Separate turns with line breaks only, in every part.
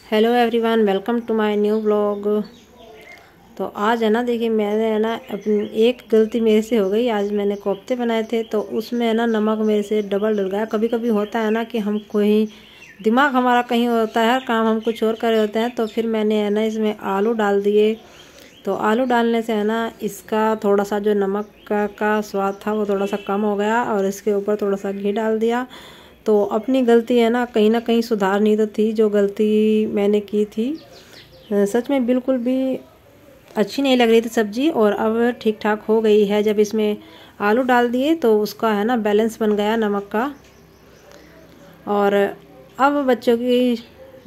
Hello everyone, welcome to my new blog. तो आज है ना, देखिए मैंने है ना अपनी एक गलती मेरे से हो गई। आज मैंने कोफ्ते बनाए थे तो उसमें है ना नमक मेरे से डबल डल गया। कभी कभी होता है ना कि हम कोई दिमाग हमारा कहीं होता है, काम हम कुछ और कर रहे होते हैं, तो फिर मैंने है ना इसमें आलू डाल दिए। तो आलू डालने से है ना इसका थोड़ा सा जो नमक का स्वाद था वो थोड़ा सा कम हो गया, और इसके ऊपर थोड़ा सा घी डाल दिया। तो अपनी गलती है ना कहीं सुधारनी तो थी, जो गलती मैंने की थी। सच में बिल्कुल भी अच्छी नहीं लग रही थी सब्जी, और अब ठीक ठाक हो गई है। जब इसमें आलू डाल दिए तो उसका है ना बैलेंस बन गया नमक का। और अब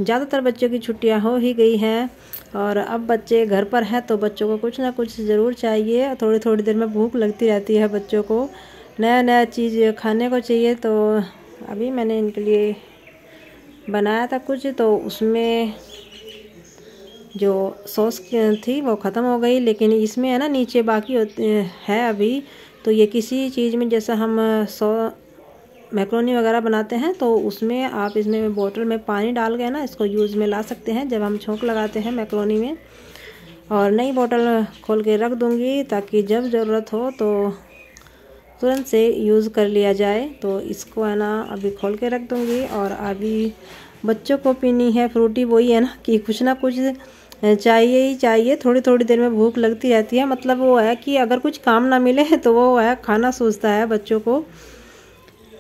ज़्यादातर बच्चों की छुट्टियां हो ही गई हैं, और अब बच्चे घर पर हैं तो बच्चों को कुछ ना कुछ ज़रूर चाहिए। थोड़ी थोड़ी देर में भूख लगती रहती है बच्चों को, नया नया चीज़ खाने को चाहिए। तो अभी मैंने इनके लिए बनाया था कुछ, तो उसमें जो सॉस थी वो ख़त्म हो गई, लेकिन इसमें है ना नीचे बाकी है अभी। तो ये किसी चीज़ में जैसा हम मैक्रोनी वगैरह बनाते हैं तो उसमें आप इसमें बोतल में पानी डाल के ना इसको यूज़ में ला सकते हैं जब हम छोंक लगाते हैं मैक्रोनी में। और नई बोतल खोल के रख दूँगी ताकि जब ज़रूरत हो तो तुरंत से यूज़ कर लिया जाए। तो इसको है ना अभी खोल के रख दूँगी। और अभी बच्चों को पीनी है फ्रूटी, वही है ना कि कुछ ना कुछ चाहिए ही चाहिए। थोड़ी थोड़ी देर में भूख लगती रहती है। मतलब वो है कि अगर कुछ काम ना मिले तो वो है खाना सूझता है बच्चों को।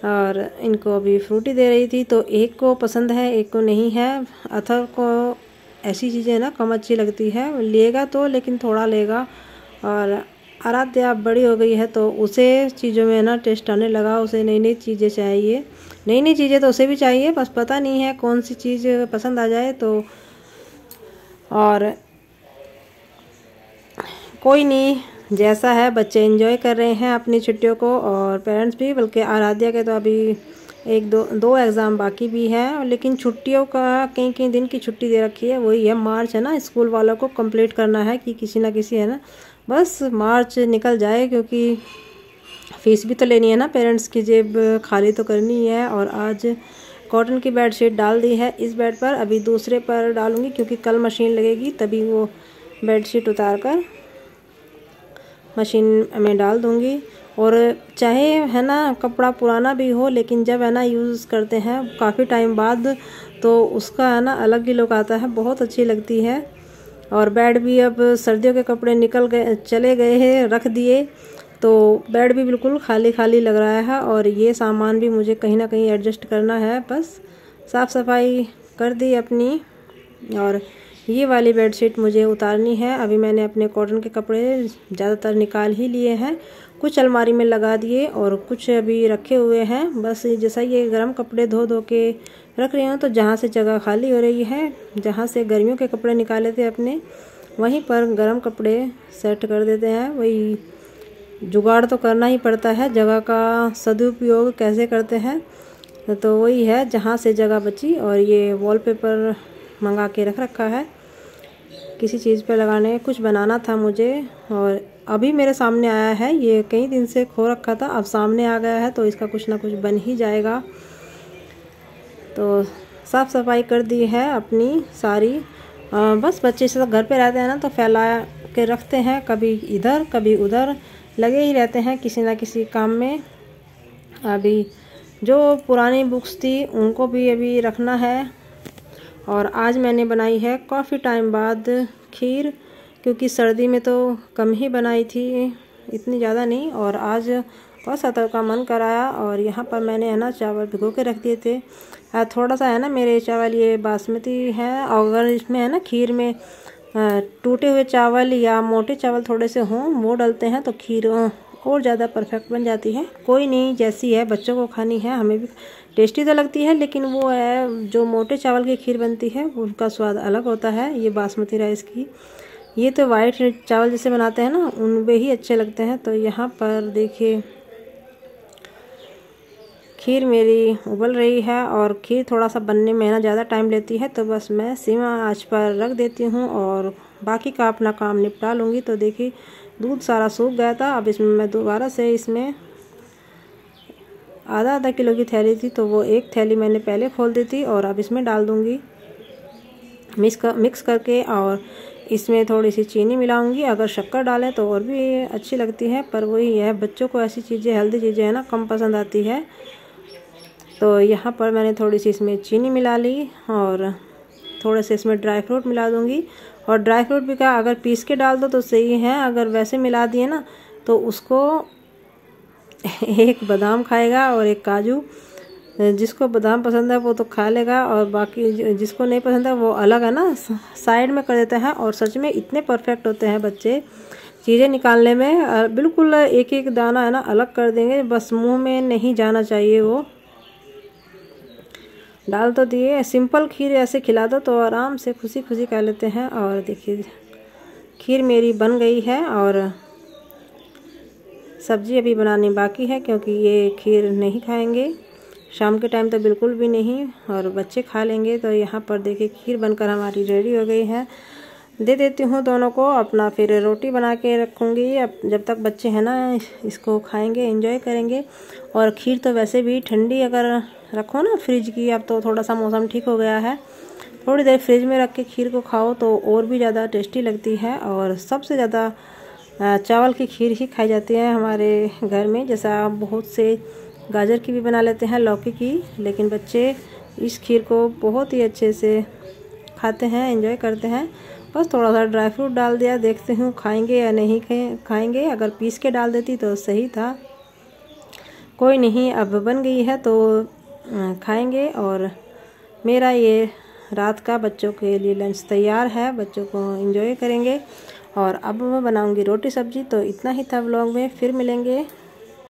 और इनको अभी फ्रूटी दे रही थी, तो एक को पसंद है एक को नहीं है। अथर को ऐसी चीज़ें ना कम अच्छी लगती है, लेगा तो लेकिन थोड़ा लेगा। और आराध्या बड़ी हो गई है तो उसे चीज़ों में ना टेस्ट आने लगा, उसे नई नई चीज़ें चाहिए। नई नई चीज़ें तो उसे भी चाहिए, बस पता नहीं है कौन सी चीज़ पसंद आ जाए। तो और कोई नहीं, जैसा है बच्चे एंजॉय कर रहे हैं अपनी छुट्टियों को, और पेरेंट्स भी। बल्कि आराध्या के तो अभी एक दो एग्ज़ाम बाकी भी है, लेकिन छुट्टियों का कई कई दिन की छुट्टी दे रखी है। वही है मार्च है ना, स्कूल वालों को कंप्लीट करना है कि किसी ना किसी है ना, बस मार्च निकल जाए, क्योंकि फीस भी तो लेनी है ना, पेरेंट्स की जेब खाली तो करनी है। और आज कॉटन की बेडशीट डाल दी है इस बेड पर, अभी दूसरे पर डालूंगी क्योंकि कल मशीन लगेगी, तभी वो बेडशीट उतार कर मशीन में डाल दूंगी। और चाहे है ना कपड़ा पुराना भी हो, लेकिन जब है ना यूज़ करते हैं काफ़ी टाइम बाद तो उसका है ना अलग ही लुक आता है, बहुत अच्छी लगती है। और बेड भी अब सर्दियों के कपड़े निकल गए चले गए हैं, रख दिए, तो बेड भी बिल्कुल खाली खाली लग रहा है। और ये सामान भी मुझे कहीं ना कहीं एडजस्ट करना है, बस साफ़ सफाई कर दी अपनी। और ये वाली बेडशीट मुझे उतारनी है। अभी मैंने अपने कॉटन के कपड़े ज़्यादातर निकाल ही लिए हैं, कुछ अलमारी में लगा दिए और कुछ अभी रखे हुए हैं। बस जैसा ये गर्म कपड़े धो धो के रख रही हूँ, तो जहाँ से जगह खाली हो रही है, जहाँ से गर्मियों के कपड़े निकाले थे अपने, वहीं पर गर्म कपड़े सेट कर देते हैं। वही जुगाड़ तो करना ही पड़ता है, जगह का सदुपयोग कैसे करते हैं। तो वही है, जहाँ से जगह बची। और ये वॉलपेपर मंगा के रख रखा है, किसी चीज़ पे लगाने, कुछ बनाना था मुझे, और अभी मेरे सामने आया है। ये कई दिन से खो रखा था, अब सामने आ गया है, तो इसका कुछ ना कुछ बन ही जाएगा। तो साफ़ सफाई कर दी है अपनी सारी। बस बच्चे सब घर पे रहते हैं ना, तो फैला के रखते हैं, कभी इधर कभी उधर लगे ही रहते हैं किसी ना किसी काम में। अभी जो पुरानी बुक्स थी उनको भी अभी रखना है। और आज मैंने बनाई है काफ़ी टाइम बाद खीर, क्योंकि सर्दी में तो कम ही बनाई थी, इतनी ज़्यादा नहीं। और आज बहुत सा का मन कराया, और यहाँ पर मैंने है ना चावल भिगो के रख दिए थे। थोड़ा सा है ना मेरे चावल ये बासमती है, और अगर इसमें है ना खीर में टूटे हुए चावल या मोटे चावल थोड़े से हों वो डलते हैं तो खीर और ज़्यादा परफेक्ट बन जाती है। कोई नहीं, जैसी है बच्चों को खानी है, हमें भी टेस्टी तो लगती है, लेकिन वो है जो मोटे चावल की खीर बनती है उनका स्वाद अलग होता है। ये बासमती राइस की, ये तो वाइट चावल जैसे बनाते हैं ना उनमें ही अच्छे लगते हैं। तो यहाँ पर देखिए खीर मेरी उबल रही है, और खीर थोड़ा सा बनने में ना ज़्यादा टाइम लेती है, तो बस मैं सीमा आंच पर रख देती हूँ और बाकी का अपना काम निपटा लूँगी। तो देखिए दूध सारा सूख गया था, अब इसमें मैं दोबारा से इसमें आधा किलो की थैली थी तो वो एक थैली मैंने पहले खोल दी थी, और अब इसमें डाल दूँगी। मिक्स करके और इसमें थोड़ी सी चीनी मिलाऊंगी। अगर शक्कर डालें तो और भी अच्छी लगती है, पर वही है बच्चों को ऐसी चीज़ें हेल्दी चीज़ें है ना कम पसंद आती है। तो यहाँ पर मैंने थोड़ी सी इसमें चीनी मिला ली और थोड़े से इसमें ड्राई फ्रूट मिला दूँगी। और ड्राई फ्रूट भी क्या, अगर पीस के डाल दो तो सही है, अगर वैसे मिला दिए ना तो उसको एक बादाम खाएगा और एक काजू। जिसको बादाम पसंद है वो तो खा लेगा और बाकी जिसको नहीं पसंद है वो अलग है ना साइड में कर देता है। और सच में इतने परफेक्ट होते हैं बच्चे चीज़ें निकालने में, बिल्कुल एक एक दाना है ना अलग कर देंगे, बस मुंह में नहीं जाना चाहिए। वो डाल तो दिए, सिंपल खीर ऐसे खिला दो तो आराम से खुशी खुशी खा लेते हैं। और देखिए खीर मेरी बन गई है और सब्जी अभी बनानी बाकी है, क्योंकि ये खीर नहीं खाएंगे शाम के टाइम तो बिल्कुल भी नहीं, और बच्चे खा लेंगे। तो यहाँ पर देखिए खीर बनकर हमारी रेडी हो गई है। दे देती हूँ दोनों को अपना, फिर रोटी बना के रखूँगी। अब जब तक बच्चे हैं ना इसको खाएंगे एंजॉय करेंगे। और खीर तो वैसे भी ठंडी अगर रखो ना फ्रिज की, अब तो थोड़ा सा मौसम ठीक हो गया है, थोड़ी देर फ्रिज में रख के खीर को खाओ तो और भी ज़्यादा टेस्टी लगती है। और सबसे ज़्यादा चावल की खीर ही खाई जाती है हमारे घर में। जैसा बहुत से गाजर की भी बना लेते हैं, लौकी की, लेकिन बच्चे इस खीर को बहुत ही अच्छे से खाते हैं, एंजॉय करते हैं। बस थोड़ा सा ड्राई फ्रूट डाल दिया, देखते हूँ खाएंगे या नहीं खाएंगे। अगर पीस के डाल देती तो सही था, कोई नहीं, अब बन गई है तो खाएंगे। और मेरा ये रात का बच्चों के लिए लंच तैयार है, बच्चों को एंजॉय करेंगे। और अब मैं बनाऊंगी रोटी सब्जी। तो इतना ही था व्लॉग में, फिर मिलेंगे